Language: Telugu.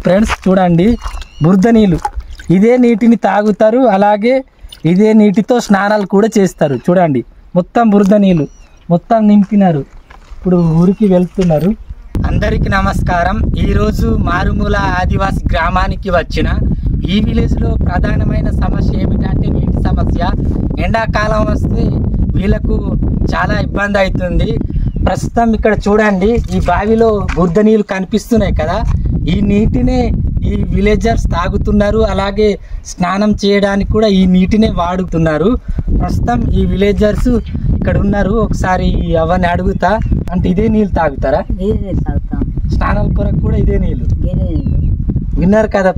ఫ్రెండ్స్ చూడండి, బురద నీళ్ళు. ఇదే నీటిని తాగుతారు, అలాగే ఇదే నీటితో స్నానాలు కూడా చేస్తారు. చూడండి, మొత్తం బురద నీళ్ళు మొత్తం నింపినారు. ఇప్పుడు ఊరికి వెళ్తున్నారు. అందరికీ నమస్కారం. ఈరోజు మారుమూల ఆదివాసి గ్రామానికి వచ్చిన ఈ విలేజ్లో ప్రధానమైన సమస్య ఏమిటంటే నీటి సమస్య. ఎండాకాలం వస్తే వీళ్ళకు చాలా ఇబ్బంది అవుతుంది. ప్రస్తుతం ఇక్కడ చూడండి, ఈ బావిలో బురద నీళ్ళు కనిపిస్తున్నాయి కదా, ఈ నీటినే ఈ విలేజర్స్ తాగుతున్నారు, అలాగే స్నానం చేయడానికి కూడా ఈ నీటినే వాడుతున్నారు. ప్రస్తుతం ఈ విలేజర్స్ ఇక్కడ ఉన్నారు. ఒకసారి అవన్నీ అడుగుతా. అంటే ఇదే నీళ్ళు తాగుతారా? స్నానాల కొరకు కూడా ఇదే నీళ్ళు. విన్నారు కదా.